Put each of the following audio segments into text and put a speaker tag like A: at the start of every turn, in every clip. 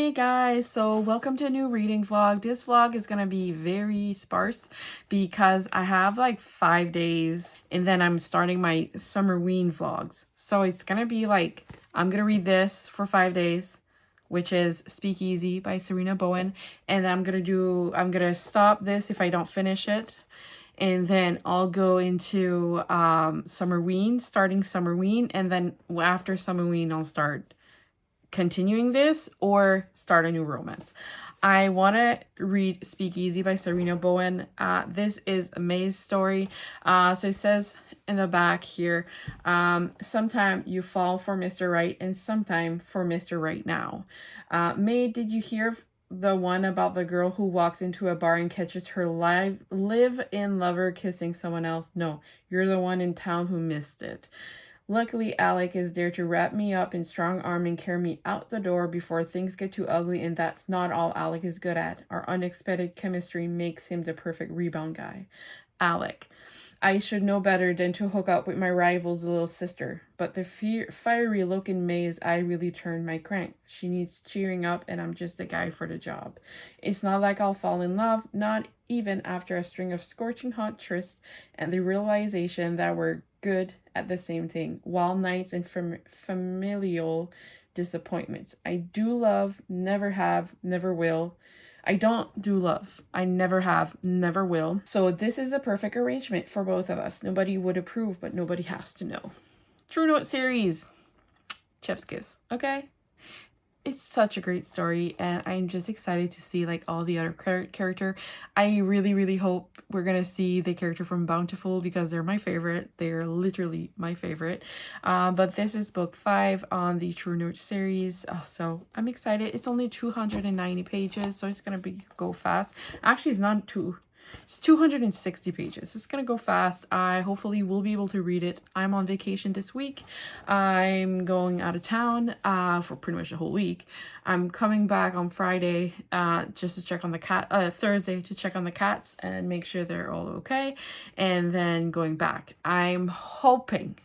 A: Hey guys, so welcome to a new reading vlog. This vlog is gonna be very sparse because I have like 5 days and then I'm starting my summer ween vlogs. So it's gonna be like, I'm gonna read this for 5 days, which is Speakeasy by Serena Bowen. And I'm gonna stop this if I don't finish it. And then I'll go into summer ween, starting summer ween. And then after summer ween, I'll start continuing this or start a new romance. I want to read Speakeasy by Serena Bowen. This is May's story. So it says in the back here, sometime you fall for Mr. Right and sometime for Mr. Right now. May, did you hear the one about the girl who walks into a bar and catches her live-in lover kissing someone else? No, you're the one in town who missed it. Luckily, Alec is there to wrap me up in strong arm and carry me out the door before things get too ugly, and that's not all Alec is good at. Our unexpected chemistry makes him the perfect rebound guy. Alec. I should know better than to hook up with my rival's little sister, but the fiery look in May's eye really turned my crank. She needs cheering up, and I'm just the guy for the job. It's not like I'll fall in love, not even after a string of scorching hot trysts and the realization that we're good at the same thing, wild nights and familial disappointments. I do love, never have, never will. I don't do love. I never have, never will. So this is a perfect arrangement for both of us. Nobody would approve, but nobody has to know. True Note series. Chef's kiss. Okay? It's such a great story, and I'm just excited to see like all the other character. I really hope we're gonna see the character from Bountiful because they're my favorite. They're literally my favorite. But this is book 5 on the True Note series. So I'm excited. It's only 290 pages, so it's gonna go fast. Actually, it's 260 pages. It's gonna go fast. I hopefully will be able to read it. I'm on vacation this week. I'm going out of town for pretty much the whole week. I'm coming back on Friday just to check on the Thursday to check on the cats and make sure they're all okay, and then going back. I'm hoping,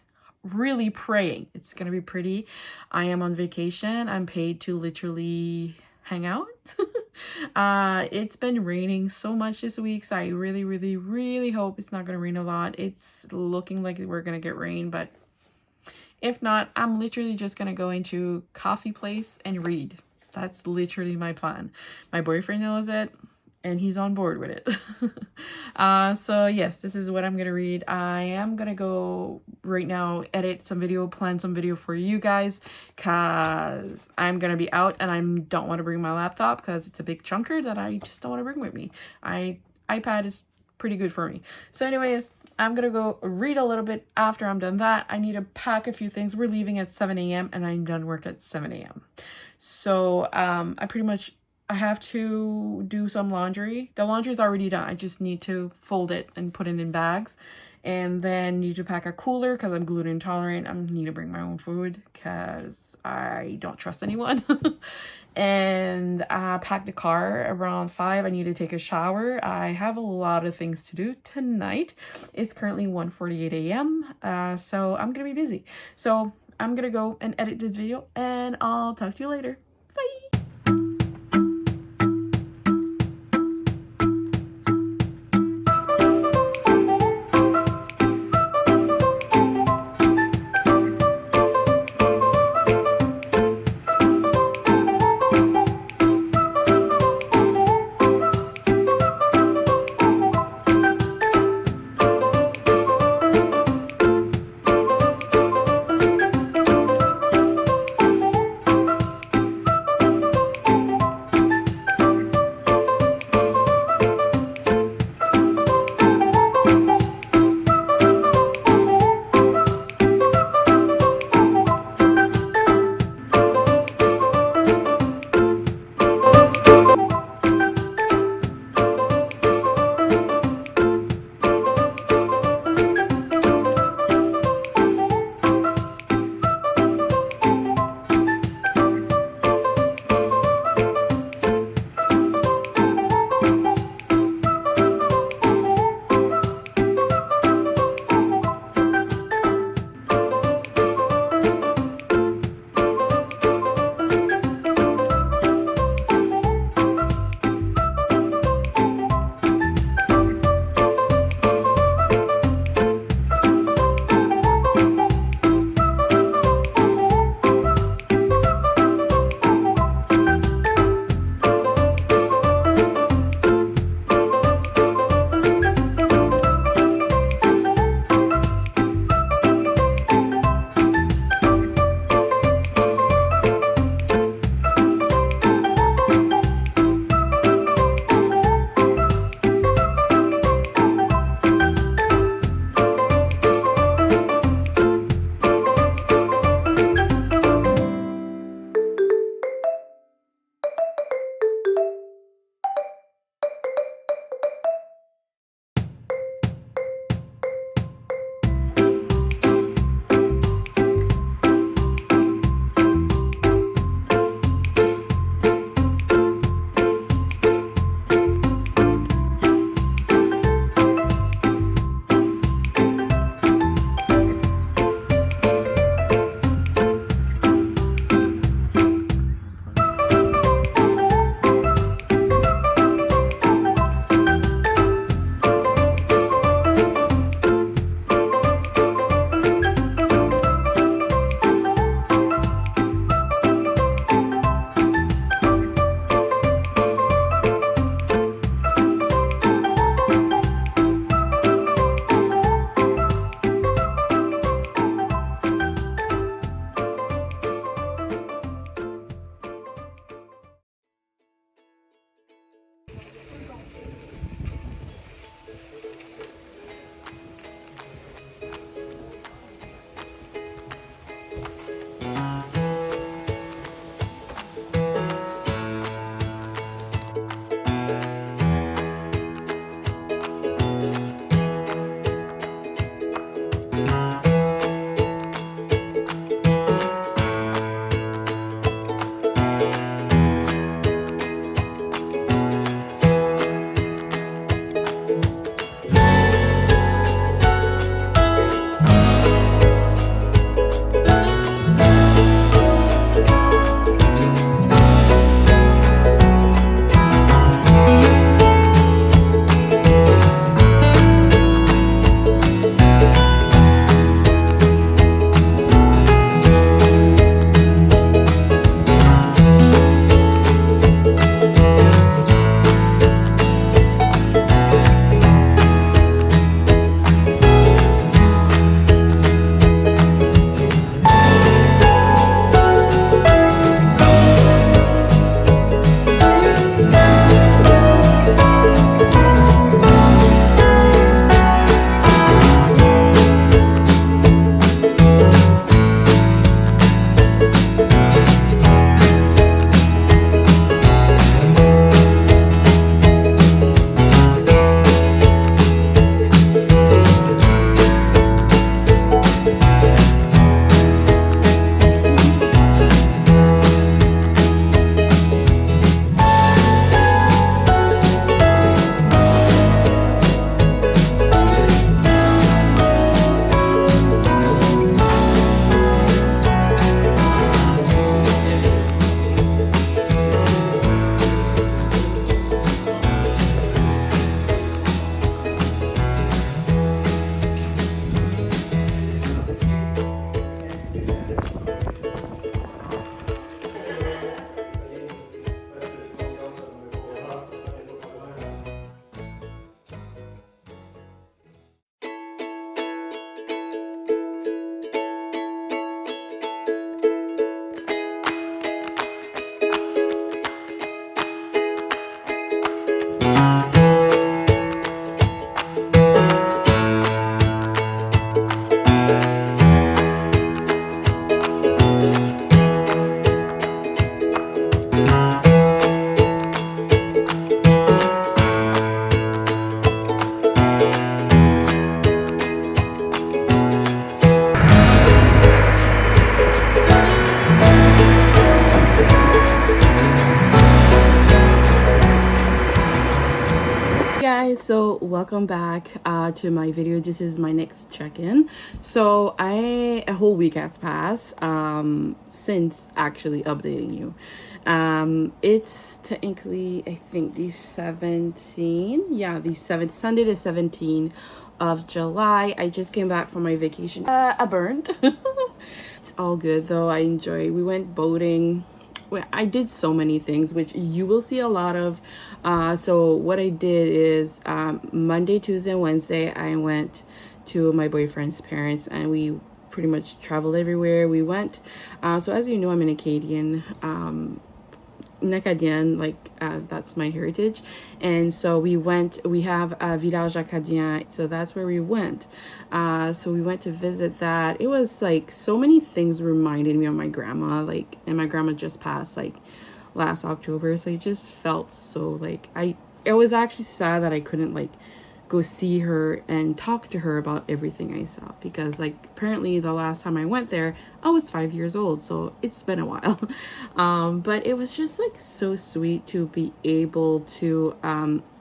A: really praying it's gonna be pretty. I am on vacation. I'm paid to literally hang out. It's been raining so much this week, so I really hope it's not gonna rain a lot. It's looking like we're gonna get rain, but if not, I'm literally just gonna go into coffee place and read. That's literally my plan. My boyfriend knows it and he's on board with it. So yes, this is what I'm gonna read. I am gonna go right now edit some video, plan some video for you guys, because I'm gonna be out and I don't want to bring my laptop because it's a big chunker that I just don't want to bring with me. iPad is pretty good for me. So anyways, I'm gonna go read a little bit. After I'm done that, I need to pack a few things. We're leaving at 7 a.m. and I'm done work at 7 a.m. So I have to do some laundry. The laundry is already done. I just need to fold it and put it in bags. And then need to pack a cooler because I'm gluten intolerant. I need to bring my own food because I don't trust anyone. And I packed the car around 5. I need to take a shower. I have a lot of things to do tonight. It's currently 1:48 a.m. So I'm going to be busy. So I'm going to go and edit this video and I'll talk to you later. Bye. So welcome back to my video. This is my next check-in. So a whole week has passed since actually updating you. It's technically, I think, the 17th. Yeah, the 7th, Sunday the 17th of July. I just came back from my vacation. I burned. It's all good though. I enjoy. We went boating. Well, I did so many things, which you will see a lot of. So what I did is Monday, Tuesday, and Wednesday, I went to my boyfriend's parents, and we pretty much traveled everywhere we went. So as you know, I'm an Acadian. Acadian, like that's my heritage, and so we have a village Acadien, so that's where we went. So we went to visit that. It was like so many things reminded me of my grandma, like, and my grandma just passed like last October, so it just felt so like it was actually sad that I couldn't like go see her and talk to her about everything I saw, because like apparently the last time I went there I was 5 years old, so it's been a while. But it was just like so sweet to be able to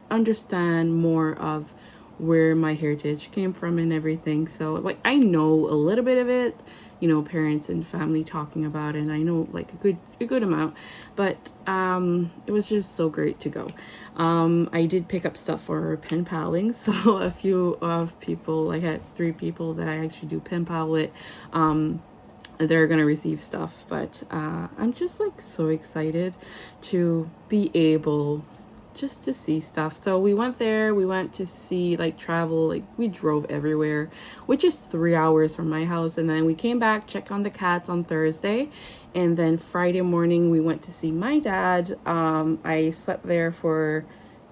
A: understand more of where my heritage came from and everything. So like I know a little bit of it, you know, parents and family talking about it, and I know like a good amount, but it was just so great to go. I did pick up stuff for pen paling, so a few of people, I had 3 people that I actually do pen pal with, they're gonna receive stuff, but I'm just like so excited to be able just to see stuff. So we went there, we went to see, like, travel, like we drove everywhere, which is 3 hours from my house, and then we came back, check on the cats on Thursday, and then Friday morning we went to see my dad. I slept there for,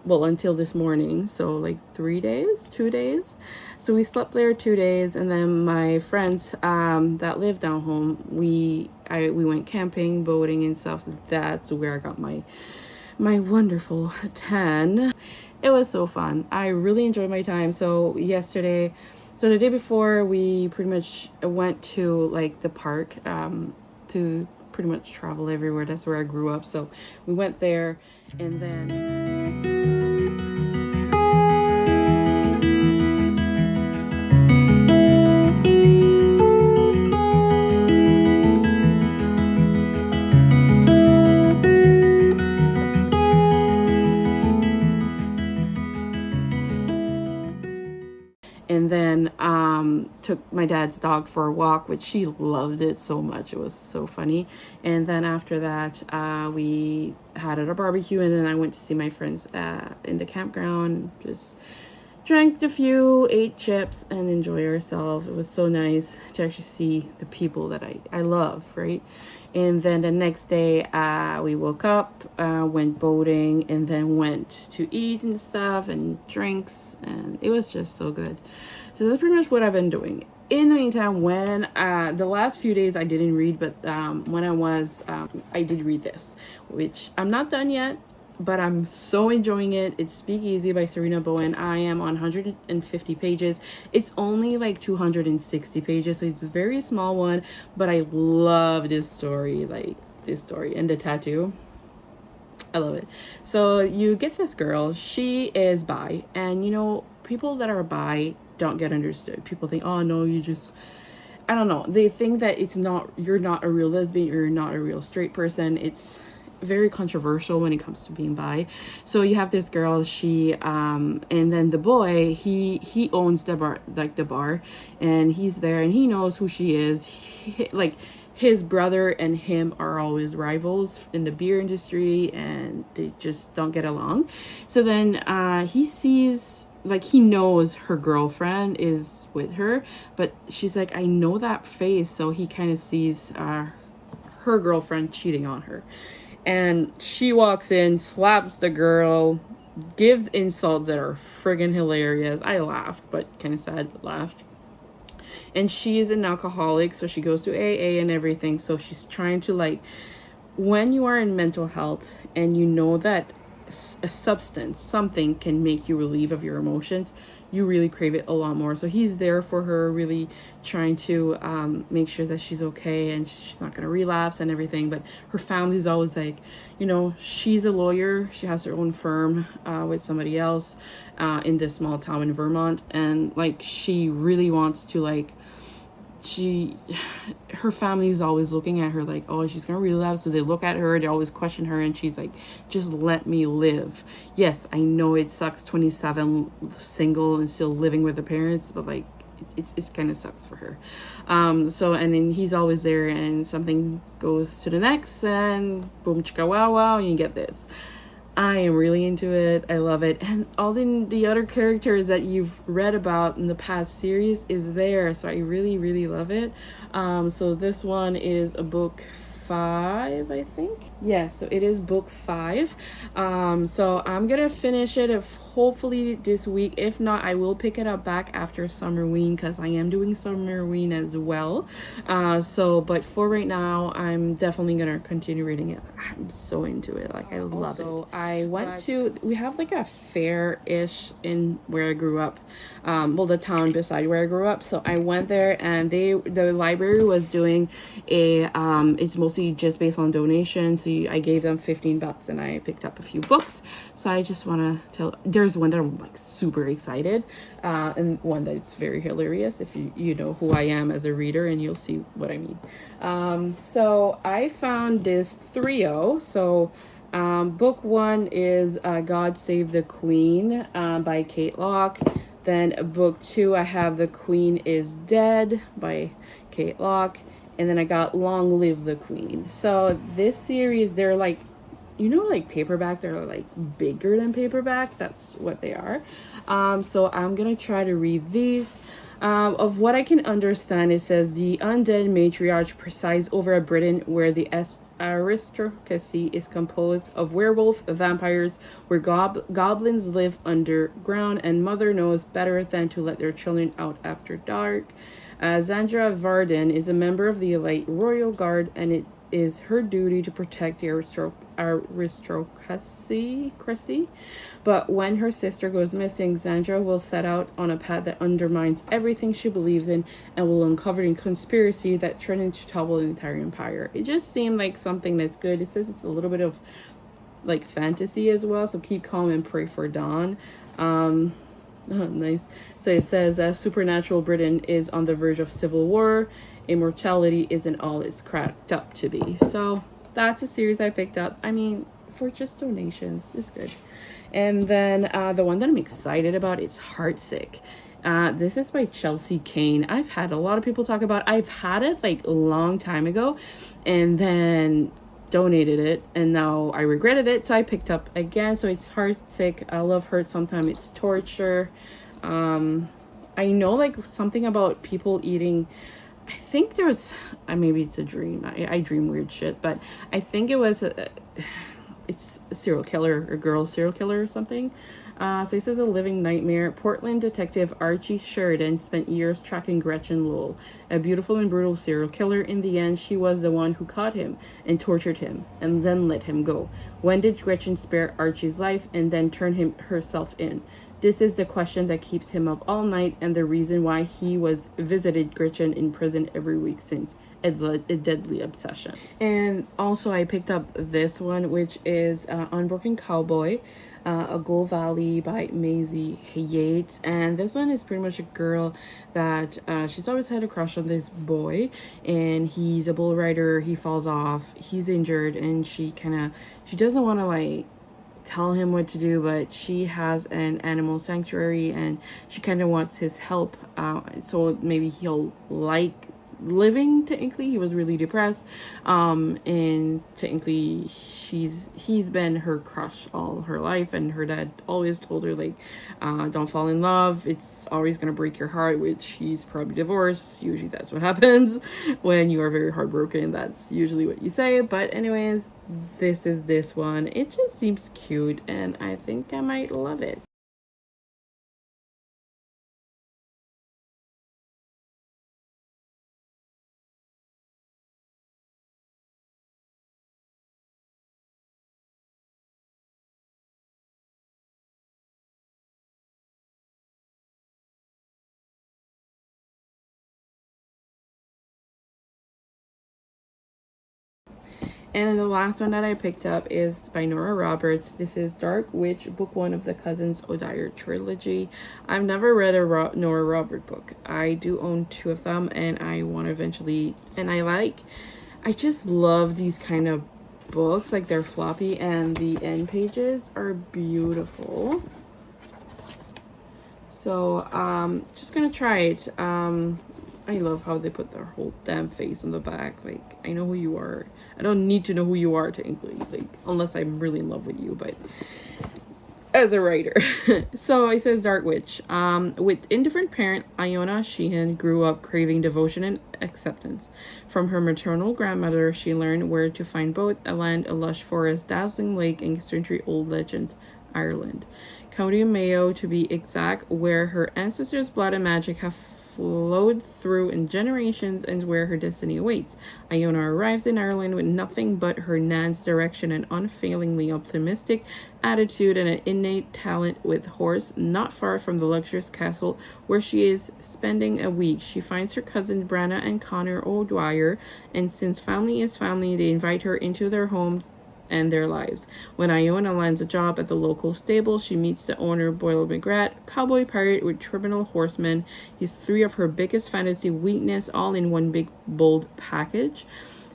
A: well, until this morning, so like 2 days. So we slept there 2 days, and then my friends that live down home, we went camping, boating and stuff. So that's where I got my wonderful tan. It was so fun. I really enjoyed my time. So the day before, we pretty much went to like the park to pretty much travel everywhere. That's where I grew up, so we went there, and then took my dad's dog for a walk, which she loved it so much. It was so funny. And then after that, we had a barbecue, and then I went to see my friends in the campground, just drank a few, ate chips, and enjoy ourselves. It was so nice to actually see the people that I love, right? And then the next day, we woke up, went boating, and then went to eat and stuff and drinks, and it was just so good. So that's pretty much what I've been doing. In the meantime, when the last few days I didn't read, but when I did read this, which I'm not done yet, but I'm so enjoying it. It's Speak Easy by Serena Bowen. I am on 150 pages. It's only like 260 pages, so it's a very small one, but I love this story, and the tattoo. I love it. So you get this girl, she is bi, and you know, people that are bi don't get understood. People think, oh no, I don't know. They think that you're not a real lesbian, you're not a real straight person. It's very controversial when it comes to being bi. So you have this girl, she and then the boy, he owns the bar, and he's there, and he knows who she is. Like, his brother and him are always rivals in the beer industry, and they just don't get along. So then he sees, like, he knows her girlfriend is with her, but she's like, I know that face. So he kind of sees her girlfriend cheating on her, and she walks in, slaps the girl, gives insults that are friggin' hilarious. I laughed, but kind of sad, but laughed. And she is an alcoholic, so she goes to AA and everything. So she's trying to, like, when you are in mental health and you know that a substance, something can make you relieve of your emotions, you really crave it a lot more. So he's there for her, really trying to make sure that she's okay and she's not gonna relapse and everything. But her family's always like, you know, she's a lawyer, she has her own firm with somebody else in this small town in Vermont, and like she really wants to like, she her family's always looking at her like, oh, she's gonna relapse. So they look at her, they always question her, and she's like, just let me live. Yes, I know it sucks, 27, single and still living with the parents, but like it's kind of sucks for her. So and then he's always there, and something goes to the next, and boom chicka wow wow, you get this. I am really into it. I love it. And all the other characters that you've read about in the past series is there. So I really, really love it. So this one is a book 5, I think. Yes, so it is book 5. So I'm gonna finish it if hopefully this week. If not, I will pick it up back after Summerween, because I am doing Summerween as well. But for right now, I'm definitely gonna continue reading it. I'm so into it. Like, I love it. I went to, we have like a fair-ish in where I grew up. Well, the town beside where I grew up. So I went there, and the library was doing a it's mostly just based on donations. So I gave them $15 and I picked up a few books. So I just want to tell, there's one that I'm like super excited, and one that it's very hilarious if you know who I am as a reader, and you'll see what I mean. So I found this trio. So book 1 is God Save the Queen by Kate Locke. Then book 2, I have The Queen is Dead by Kate Locke. And then I got Long Live the Queen. So this series, they're like, you know, like paperbacks are like bigger than paperbacks. That's what they are. So I'm gonna try to read these. Of what I can understand, it says the undead matriarch presides over a Britain where the aristocracy is composed of werewolf vampires, where goblins live underground, and mother knows better than to let their children out after dark. Zandra Varden is a member of the elite royal guard, and it is her duty to protect the aristocracy. But when her sister goes missing, Zandra will set out on a path that undermines everything she believes in and will uncover a conspiracy that threatens to topple the entire empire. It just seemed like something that's good. It says it's a little bit of like fantasy as well, so keep calm and pray for dawn. Nice. So it says supernatural Britain is on the verge of civil war. Immortality isn't all it's cracked up to be. So that's a series I picked up. I mean, for just donations, it's good. And then the one that I'm excited about is Heartsick. This is by Chelsea Kane. I've had a lot of people talk about. I've had it like a long time ago, and then donated it, and now I regretted it, so I picked up again. So it's Heartsick. I love Hurt. Sometimes it's torture. I know like something about people eating. I think there was, maybe it's a dream. I dream weird shit, but I think it was it's a serial killer, or girl serial killer or something. So he says a living nightmare. Portland detective Archie Sheridan spent years tracking Gretchen Lowell, a beautiful and brutal serial killer. In the end, she was the one who caught him and tortured him and then let him go. When did Gretchen spare Archie's life and then turn herself in? This is the question that keeps him up all night, and the reason why he was visited Gretchen in prison every week since a deadly obsession. And also I picked up this one, which is Unbroken Cowboy, A Gold Valley by Maisie Yates. And this one is pretty much a girl that she's always had a crush on this boy, and he's a bull rider. He falls off, he's injured, and she doesn't want to like tell him what to do, but she has an animal sanctuary and she kind of wants his help, so maybe he'll like living. Technically he was really depressed, and technically he's been her crush all her life, and her dad always told her like, don't fall in love, it's always gonna break your heart, which he's probably divorced. Usually that's what happens when you are very heartbroken. That's usually what you say. But anyways, this is this one. It just seems cute, and I think I might love it. And the last one that I picked up is by Nora Roberts. This is Dark Witch, book 1 of the Cousins O'Dyer trilogy. I've never read a Nora Roberts book. I do own 2 of them, and I want to eventually, and I just love these kind of books. Like, they're floppy and the end pages are beautiful. So just gonna try it. I love how they put their whole damn face on the back. Like, I know who you are. I don't need to know who you are technically, like, unless I'm really in love with you, but as a writer. So it says Dark Witch. With indifferent parent Iona Sheehan grew up craving devotion and acceptance. From her maternal grandmother, she learned where to find both a land, a lush forest, dazzling lake, and century-old legends, Ireland. County Mayo, to be exact, where her ancestors' blood and magic have flowed through in generations and where her destiny awaits. Iona arrives in Ireland with nothing but her nan's direction, an unfailingly optimistic attitude, and an innate talent with horse. Not far from the luxurious castle where she is spending a week, she finds her cousins Branna and Connor O'Dwyer, and since family is family, they invite her into their home and their lives. When Iona lands a job at the local stable, she meets the owner, Boyle McGrath, cowboy pirate with tribunal horsemen. He's 3 of her biggest fantasy weakness, all in one big, bold package.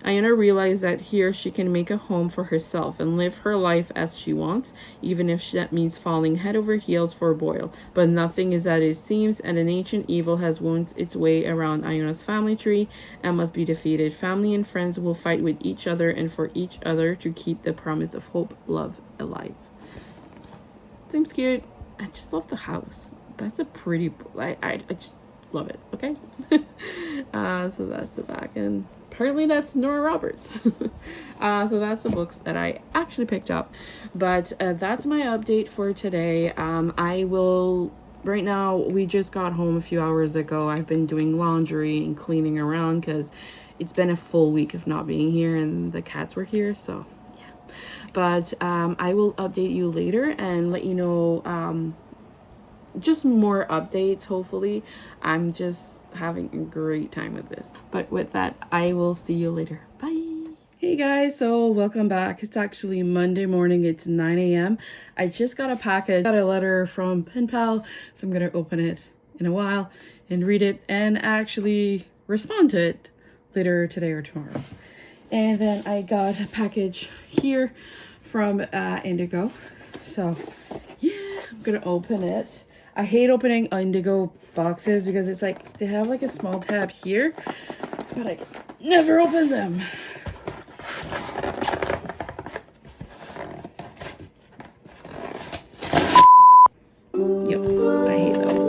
A: Iona realizes that here she can make a home for herself and live her life as she wants, even if that means falling head over heels for Boyle. But nothing is as it seems, and an ancient evil has wound its way around Iona's family tree and must be defeated. Family and friends will fight with each other and for each other to keep the promise of hope, love alive. Seems cute. I just love the house. That's a pretty... I just love it, okay? So that's the back, and apparently that's Nora Roberts. So that's the books that I actually picked up. But that's my update for today. I will... Right now, we just got home a few hours ago. I've been doing laundry and cleaning around because it's been a full week of not being here and the cats were here, so yeah. But I will update you later and let you know just more updates, hopefully. I'm just having a great time with this. But with that, I will see you later. Bye. Hey guys, so welcome back. It's actually Monday morning. It's 9 a.m. I just got a package. Got a letter from Pen Pal, so I'm gonna open it in a while and read it and actually respond to it later today or tomorrow. And then I got a package here from Indigo. So yeah, I'm gonna open it. I hate opening Indigo boxes because it's like they have like a small tab here, but I never open them. Yep, I hate those.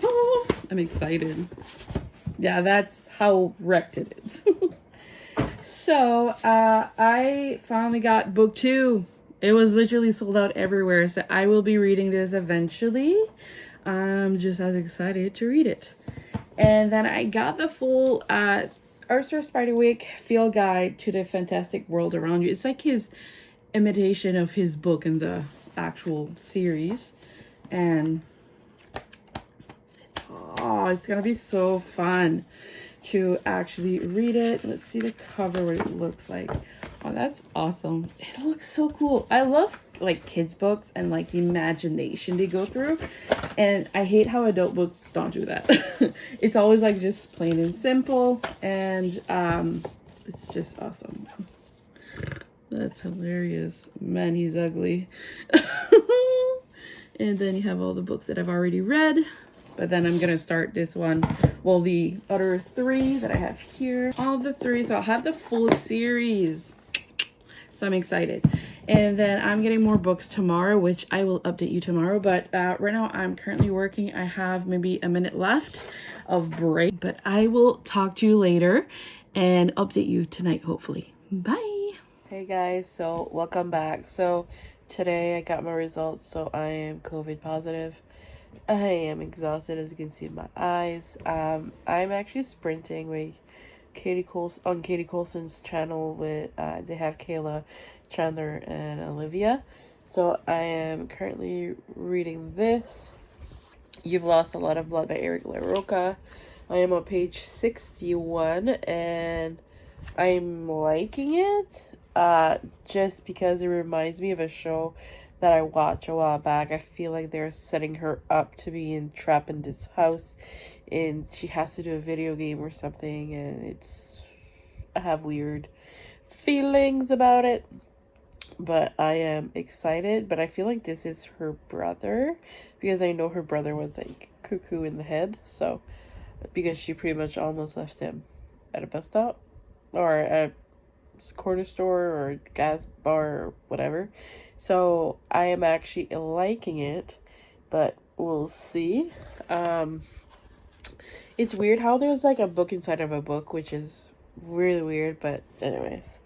A: Oh, I'm excited. Yeah, that's how wrecked it is. So, I finally got book 2. It was literally sold out everywhere, so I will be reading this eventually. I'm just as excited to read it. And then I got the full Arthur Spiderwick field guide to the fantastic world around you. It's like his imitation of his book in the actual series. And it's gonna be so fun to actually read it. Let's see the cover, what it looks like. Oh, that's awesome. It looks so cool. I love like kids books and like the imagination they go through, and I hate how adult books don't do that. It's always like just plain and simple, and it's just awesome. That's hilarious. Man, he's ugly. And then you have all the books that I've already read. But then I'm going to start this one. Well, the other 3 that I have here. All the 3. So I'll have the full series. So I'm excited. And then I'm getting more books tomorrow, which I will update you tomorrow. But right now I'm currently working. I have maybe a minute left of break. But I will talk to you later and update you tonight, hopefully. Bye. Hey guys, so welcome back. So today I got my results. So I am COVID positive. I am exhausted, as you can see in my eyes. I'm actually sprinting with Katie Colson on Katie Colson's channel with they have Kayla, Chandler, and Olivia. So I am currently reading this. You've Lost a Lot of Blood by Eric LaRocca. I am on page 61 and I'm liking it. Just because it reminds me of a show that I watched a while back. I feel like they're setting her up to be trapped in this house and she has to do a video game or something, and I have weird feelings about it. But I am excited, but I feel like this is her brother because I know her brother was like cuckoo in the head, so because she pretty much almost left him at a bus stop or a corner store or gas bar or whatever. So I am actually liking it, but we'll see. It's weird how there's like a book inside of a book, which is really weird, but anyways.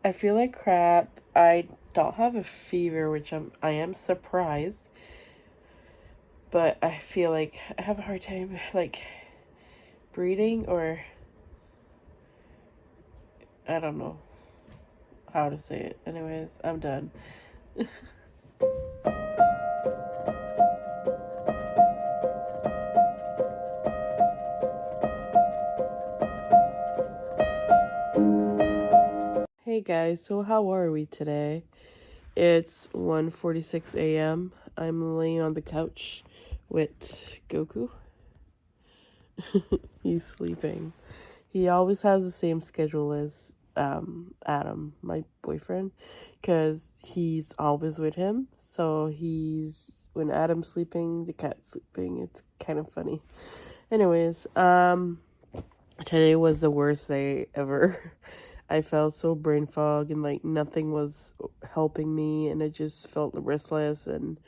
A: I feel like crap. I don't have a fever, which I am surprised. But I feel like I have a hard time like breathing, or I don't know how to say it. Anyways, I'm done. Hey guys, so how are we today? It's 1:46 a.m. I'm laying on the couch with Goku. He's sleeping. He always has the same schedule as Adam, my boyfriend, because he's always with him. So when Adam's sleeping, the cat's sleeping. It's kind of funny. Anyways, today was the worst day ever. I felt so brain fog and like nothing was helping me, and I just felt restless and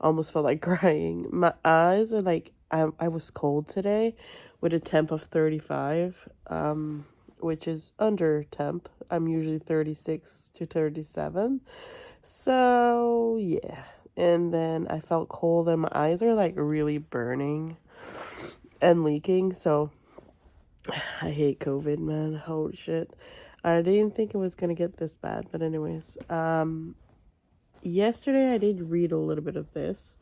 A: almost felt like crying. My eyes are like, I was cold today with a temp of 35, which is under temp. I'm usually 36 to 37. So, yeah. And then I felt cold and my eyes are like really burning and leaking. So, I hate COVID, man. Holy shit. I didn't think it was going to get this bad. But anyways, yesterday I did read a little bit of this.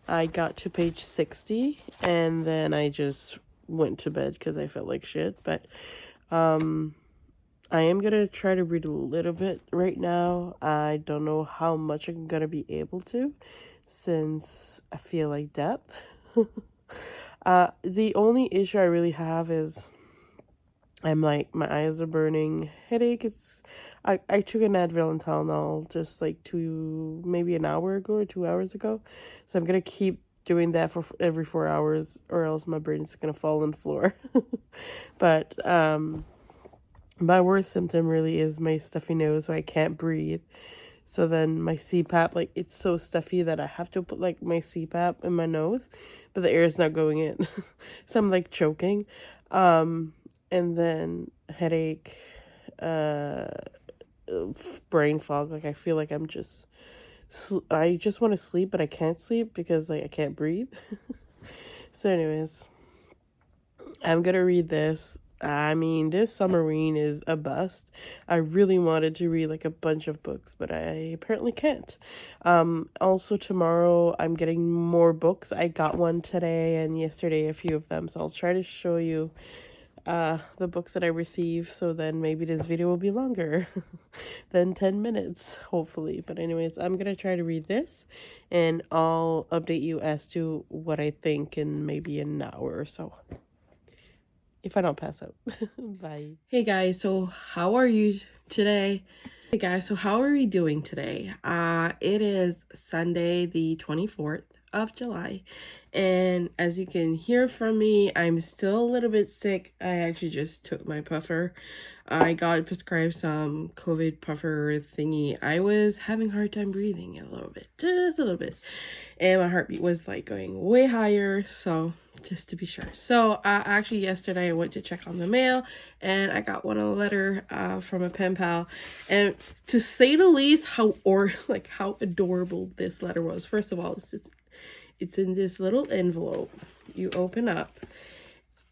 A: I got to page 60 and then I just went to bed because I felt like shit. But I am going to try to read a little bit right now. I don't know how much I'm going to be able to since I feel like death. The only issue I really have is I'm like, my eyes are burning, headache. I took an Advil and Tylenol just like maybe an hour ago or 2 hours ago. So I'm going to keep doing that for every 4 hours or else my brain is going to fall on the floor. But my worst symptom really is my stuffy nose, so I can't breathe. So then my CPAP, like it's so stuffy that I have to put like my CPAP in my nose, but the air is not going in. So I'm like choking. And then headache, brain fog. Like I feel like I just want to sleep, but I can't sleep because like I can't breathe. So anyways, I'm gonna read this. I mean, this summer reading is a bust. I really wanted to read like a bunch of books, but I apparently can't. Also tomorrow I'm getting more books. I got one today and yesterday, a few of them. So I'll try to show you the books that I received, so then maybe this video will be longer than 10 minutes, hopefully. But anyways, I'm gonna try to read this and I'll update you as to what I think in maybe an hour or so, if I don't pass out. Bye. Hey guys, so how are you today? Hey guys, so how are we doing today? It is Sunday the 24th of July, and as you can hear from me, I'm still a little bit sick. I actually just took my puffer. I got prescribed some COVID puffer thingy. I was having a hard time breathing a little bit, just a little bit, and my heartbeat was like going way higher, so just to be sure. So actually yesterday I went to check on the mail and I got a letter from a pen pal, and to say the least, how adorable this letter was. First of all, it's in this little envelope you open up,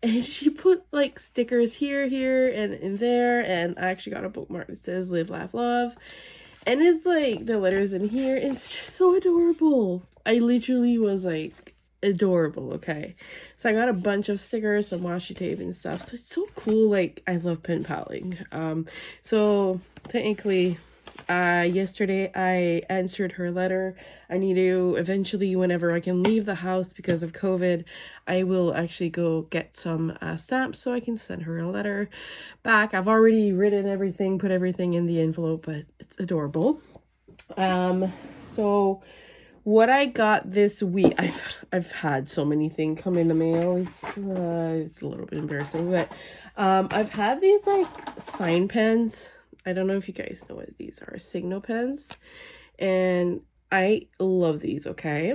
A: and she put like stickers here and in there, and I actually got a bookmark that says live, laugh, love. And it's like the letters in here, it's just so adorable. I literally was like adorable. Okay, so I got a bunch of stickers, some washi tape and stuff, so it's so cool. Like, I love pen paling. So technically, yesterday I answered her letter. I need to eventually, whenever I can leave the house because of COVID, I will actually go get some stamps so I can send her a letter back. I've already written everything, put everything in the envelope, but it's adorable. So what I got this week, I've had so many things come in the mail. It's a little bit embarrassing, but I've had these like sign pens. I don't know if you guys know what these are, signal pens, and I love these. Okay,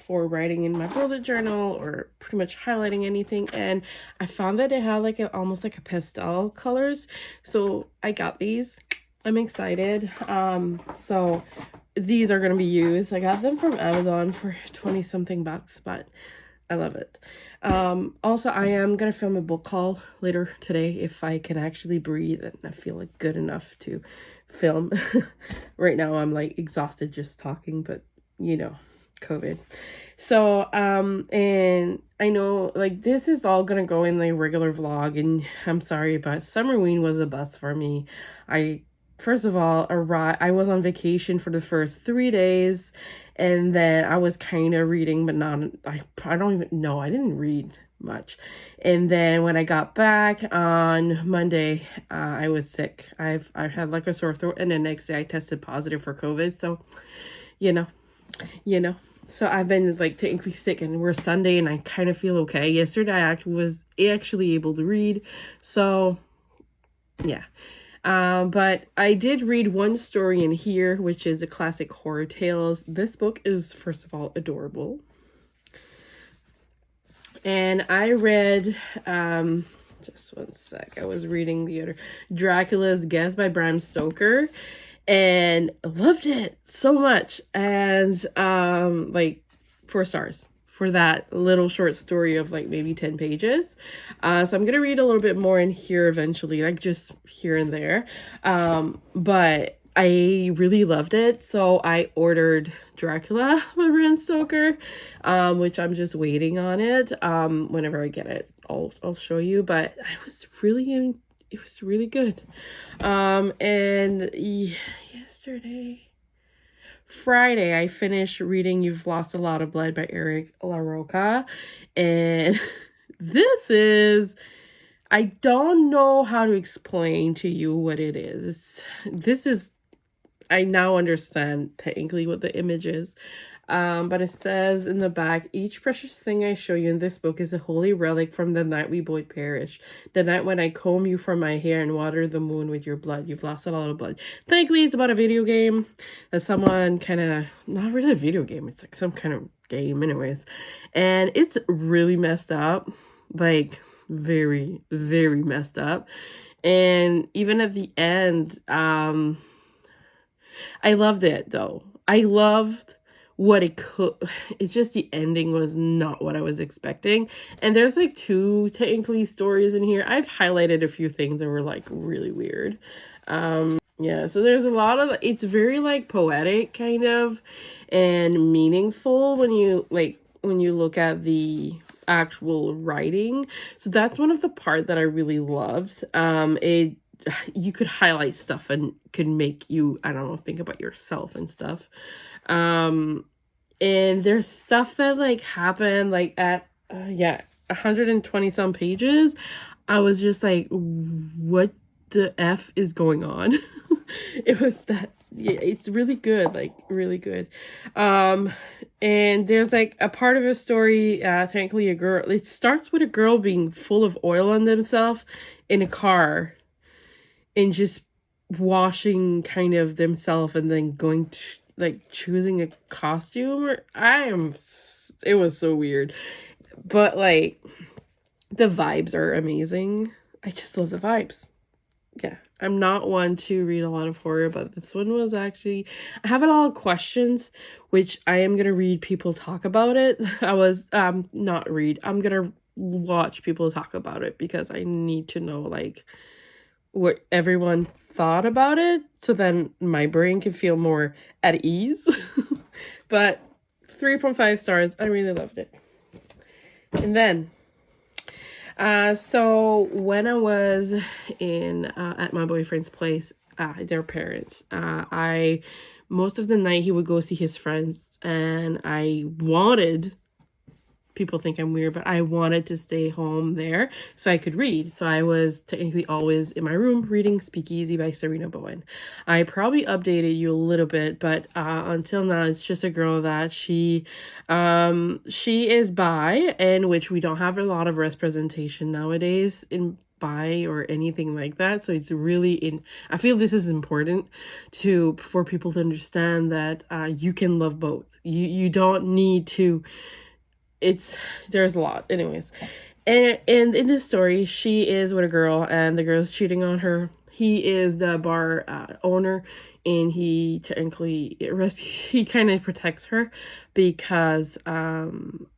A: for writing in my bullet journal or pretty much highlighting anything. And I found that it had like almost like a pastel colors, so I got these. I'm excited. So these are going to be used. I got them from Amazon for 20 something bucks, but I love it. Also, I am going to film a book haul later today if I can actually breathe and I feel like good enough to film. Right now I'm like exhausted just talking, but you know, COVID. So, and I know like this is all gonna go in the regular vlog, and I'm sorry, but Summerween was a bust for me. First of all, I was on vacation for the first 3 days, and then I was kind of reading, but not, I don't even know, I didn't read much. And then when I got back on Monday, I was sick. I had like a sore throat, and the next day I tested positive for COVID. So, you know. So I've been like technically sick, and we're Sunday, and I kind of feel okay. Yesterday I was actually able to read. So, yeah. But I did read one story in here, which is a classic horror tales. This book is, first of all, adorable. And I read, just one sec, I was reading the other, Dracula's Guest by Bram Stoker, and loved it so much. And, like, 4 stars for that little short story of like maybe 10 pages. So I'm gonna read a little bit more in here eventually, like just here and there. But I really loved it, so I ordered Dracula by Bram Stoker, which I'm just waiting on it. Whenever I get it, I'll show you. But I was really it was really good. And Friday, I finished reading You've Lost a Lot of Blood by Eric LaRocca. And I don't know how to explain to you what it is. I now understand technically what the image is. But it says in the back, each precious thing I show you in this book is a holy relic from the night we both perished. The night when I comb you from my hair and water the moon with your blood. You've lost a lot of blood. Technically, it's about a video game that someone not really a video game. It's like some kind of game anyways. And it's really messed up. Like, very, very messed up. And even at the end, I loved it though. I loved what it could. It's just the ending was not what I was expecting. And there's like 2 technically stories in here. I've highlighted a few things that were like really weird. Yeah, so there's a lot of, it's very like poetic kind of and meaningful when you look at the actual writing. So that's one of the part that I really loved. You could highlight stuff and could make you, I don't know, think about yourself and stuff. And there's stuff that like happened like at 120 some pages. I was just like, what the F is going on? It was that, yeah, it's really good, like really good. And there's like a part of a story, technically a girl, it starts with a girl being full of oil on themselves in a car and just washing kind of themselves and then going to like choosing a costume, or it was so weird, but like the vibes are amazing. I just love the vibes. Yeah, I'm not one to read a lot of horror, but this one was actually, I have a lot of questions, which I am gonna read people talk about it. I'm gonna watch people talk about it because I need to know like what everyone thought about it, so then my brain can feel more at ease. But 3.5 stars. I really loved it. And then so when I was in at my boyfriend's place, their parents, I most of the night he would go see his friends, and I wanted, people think I'm weird, but I wanted to stay home there so I could read. So I was technically always in my room reading Speakeasy by Serena Bowen. I probably updated you a little bit, but until now it's just a girl that she is bi, and which we don't have a lot of representation nowadays in bi or anything like that. So it's really I feel this is important for people to understand that you can love both. You don't need to, there's a lot anyways. And in this story, she is with a girl and the girl's cheating on her. He is the bar owner, and he technically he kind of protects her because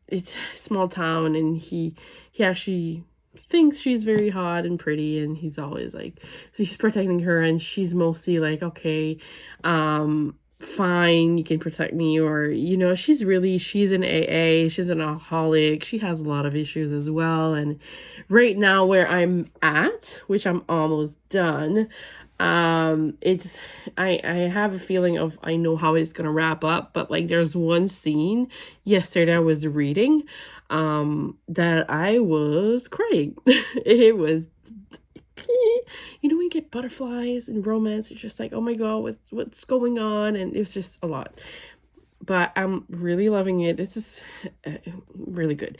A: it's a small town, and he actually thinks she's very hot and pretty, and he's always like, so she's protecting her, and she's mostly like, okay, fine, you can protect me, or she's in AA, she's an alcoholic, she has a lot of issues as well. And right now where I'm at, which I'm almost done, it's I have a feeling of, I know how it's gonna wrap up, but like there's one scene yesterday I was reading that I was crying. It was, when you get butterflies in romance, it's just like, oh my god, what's going on? And it's just a lot, but I'm really loving it. This is really good.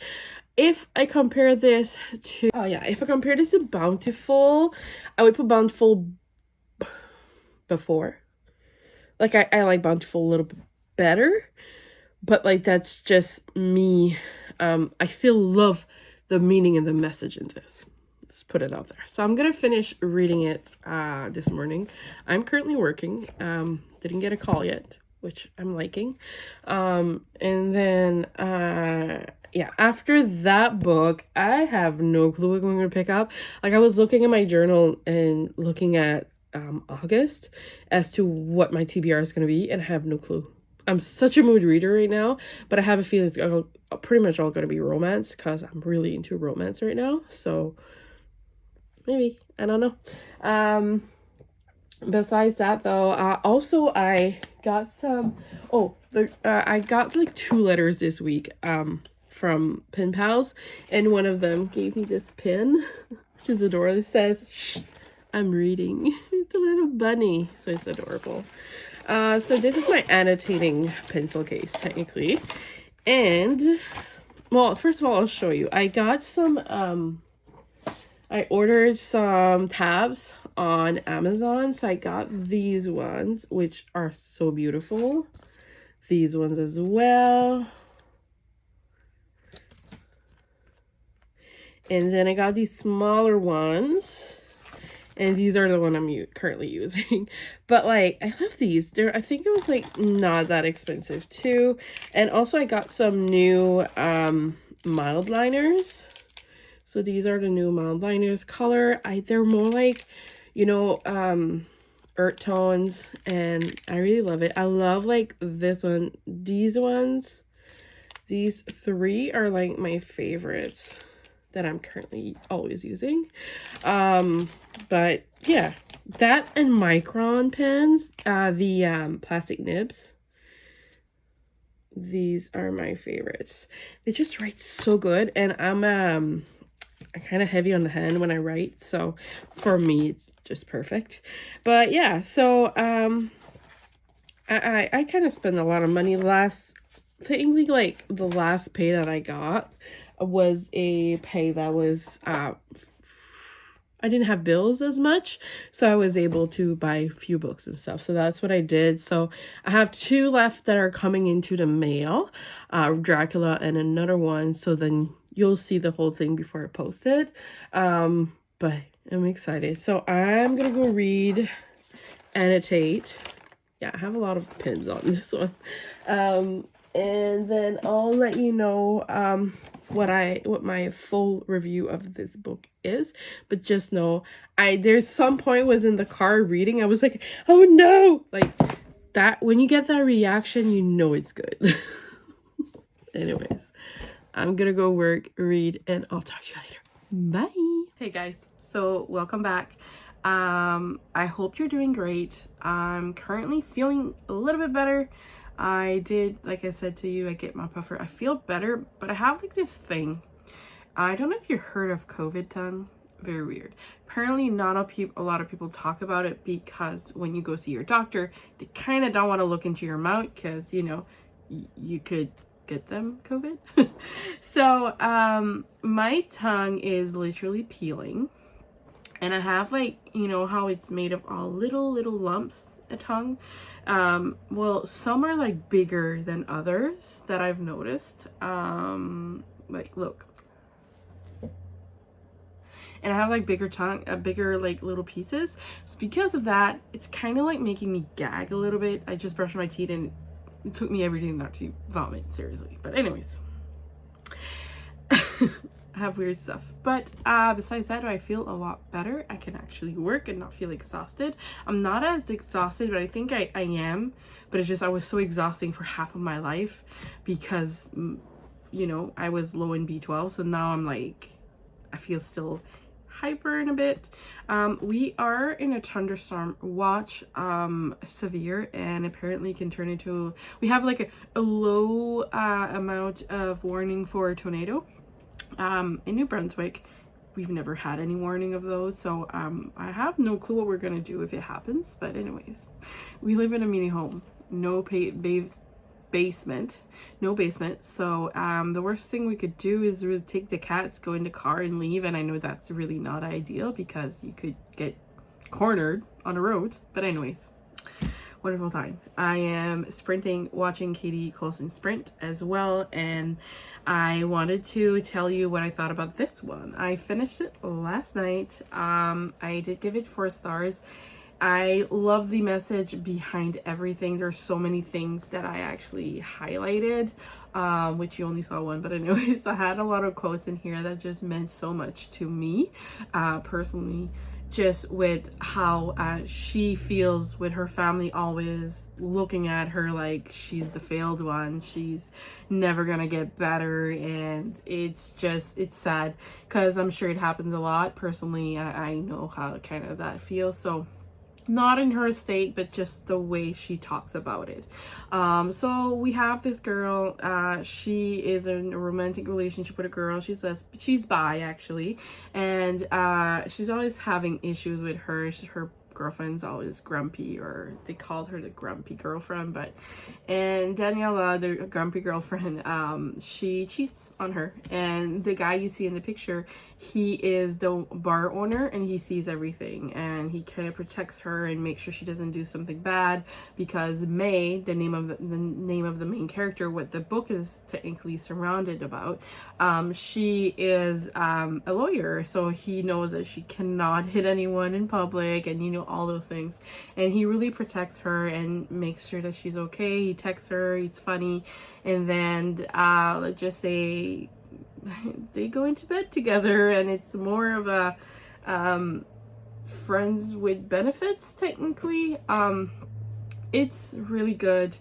A: If I compare this to Bountiful, I would put Bountiful before. Like I like Bountiful a little bit better, but like that's just me. I still love the meaning and the message in this. Let's put it out there. So I'm gonna finish reading it this morning. I'm currently working. Didn't get a call yet, which I'm liking. And then after that book, I have no clue what I'm gonna pick up. Like I was looking at my journal and looking at August as to what my TBR is gonna be, and I have no clue. I'm such a mood reader right now, but I have a feeling it's pretty much all going to be romance, because I'm really into romance right now. So maybe, I don't know. Besides that though, also I got some, I got like 2 letters this week from pen pals, and one of them gave me this pin, which is adorable. It says, "Shh, I'm reading." It's a little bunny, so it's adorable. So this is my annotating pencil case technically, and well, first of all, I'll show you. I got some I ordered some tabs on Amazon, so I got these ones, which are so beautiful. These ones as well. And then I got these smaller ones, and these are the one I'm currently using. But like, I love these. I think it was like not that expensive too. And also I got some new mild liners. So these are the new mild liners color. They're more like, earth tones, and I really love it. I love like this one. These ones, these 3 are like my favorites that I'm currently always using. But yeah, that and Micron pens, the plastic nibs, these are my favorites. They just write so good, and I'm kind of heavy on the hand when I write, so for me it's just perfect. But yeah, so I kind of spent a lot of money technically like the last pay that I got was a pay that was I didn't have bills as much, so I was able to buy a few books and stuff. So that's what I did. So I have 2 left that are coming into the mail, Dracula and another one. So then you'll see the whole thing before I post it. But I'm excited. So I'm gonna go read, annotate. Yeah, I have a lot of pins on this one. and then I'll let you know what my full review of this book is. But just know, there's some point was in the car reading, I was like, oh no, like that. When you get that reaction, you know it's good. Anyways, I'm gonna go work, read, and I'll talk to you later. Bye. Hey guys, so welcome back. I hope you're doing great. I'm currently feeling a little bit better. I did, like I said to you, I get my puffer. I feel better, but I have like this thing. I don't know if you heard of COVID tongue. Very weird. Apparently not a lot of people talk about it, because when you go see your doctor, they kind of don't want to look into your mouth because, you know, you could get them COVID. So my tongue is literally peeling, and I have, like, you know how it's made of all little lumps, a tongue. Well, some are like bigger than others that I've noticed. Like, look, and I have like bigger like little pieces. So because of that, it's kind of like making me gag a little bit. I just brushed my teeth and it took me everything not to vomit, seriously. But anyways, I have weird stuff. But besides that, I feel a lot better. I can actually work and not feel exhausted. I'm not as exhausted, but I think I am. But it's just, I was so exhausting for half of my life because, you know, I was low in B12. So now I'm like, I feel still hyper in a bit. We are in a thunderstorm watch, severe, and apparently can turn into, we have like a low amount of warning for a tornado. In New Brunswick, we've never had any warning of those, so I have no clue what we're gonna do if it happens. But anyways, we live in a mini home, no basement, so the worst thing we could do is really take the cats, go in the car, and leave. And I know that's really not ideal because you could get cornered on the road. But anyways, wonderful time. I am sprinting, watching Katie Colson sprint as well, and I wanted to tell you what I thought about this one. I finished it last night. I did give it 4 stars. I love the message behind everything. There's so many things that I actually highlighted, which you only saw one, but anyways, I had a lot of quotes in here that just meant so much to me, personally. Just with how she feels with her family always looking at her like she's the failed one, she's never gonna get better. And it's sad because I'm sure it happens a lot. Personally, I know how kind of that feels. So not in her state, but just the way she talks about it. So we have this girl, she is in a romantic relationship with a girl. She's bi actually, and she's always having issues with her. Her girlfriend's always grumpy, or they called her the grumpy girlfriend. And Daniela, the grumpy girlfriend, she cheats on her. And the guy you see in the picture, he is the bar owner, and he sees everything, and he kind of protects her and makes sure she doesn't do something bad. Because May, the name of the main character, what the book is technically surrounded about, she is a lawyer, so he knows that she cannot hit anyone in public, and you know, all those things. And he really protects her and makes sure that she's okay. He texts her, he's funny, and then let's just say they go into bed together, and it's more of a friends with benefits technically. It's really good.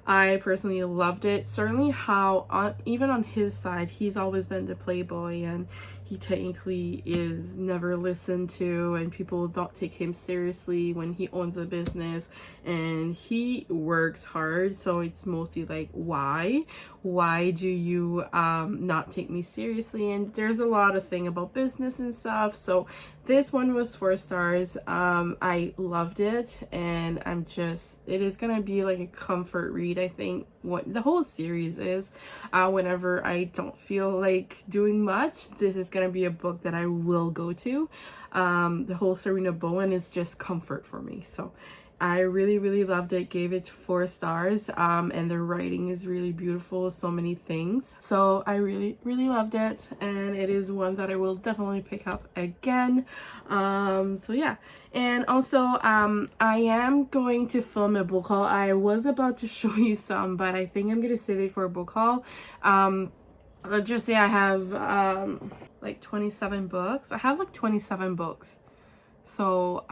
A: I personally loved it. Certainly how even on his side, he's always been the playboy, and he technically is never listened to, and people don't take him seriously when he owns a business, and he works hard. So it's mostly like, why do you not take me seriously? And there's a lot of thing about business and stuff. So this one was 4 stars. I loved it, and it is gonna be like a comfort read. I think what the whole series is, whenever I don't feel like doing much, this is gonna be a book that I will go to. The whole Serena Bowen is just comfort for me. So I really loved it. Gave it 4 stars. And the writing is really beautiful, so many things. So I really loved it, and it is one that I will definitely pick up again. So yeah. And also I am going to film a book haul. I was about to show you some, but I think I'm gonna save it for a book haul. Let's just say I have like 27 books. I have like 27 books. So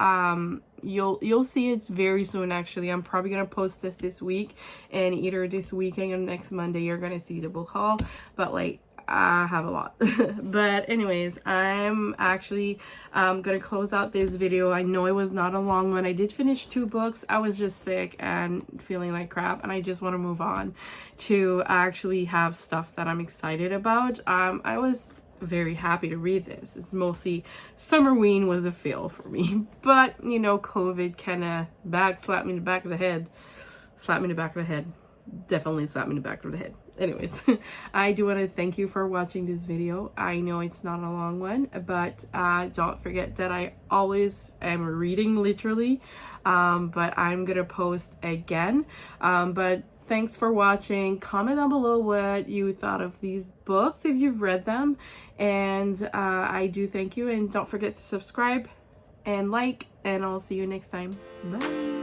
A: you'll see it very soon. Actually, I'm probably gonna post this week, and either this weekend or next Monday you're gonna see the book haul. But like, I have a lot. But anyways, I'm actually gonna close out this video. I know it was not a long one. I did finish 2 books. I was just sick and feeling like crap, and I just want to move on to actually have stuff that I'm excited about. I was very happy to read this. It's mostly summer ween was a fail for me, but you know, COVID kind of slapped me in the back of the head. Definitely slapped me in the back of the head. Anyways, I do want to thank you for watching this video. I know it's not a long one, but don't forget that I always am reading, literally, but I'm gonna post again. But thanks for watching. Comment down below what you thought of these books if you've read them, and I do thank you, and don't forget to subscribe and like, and I'll see you next time. Bye.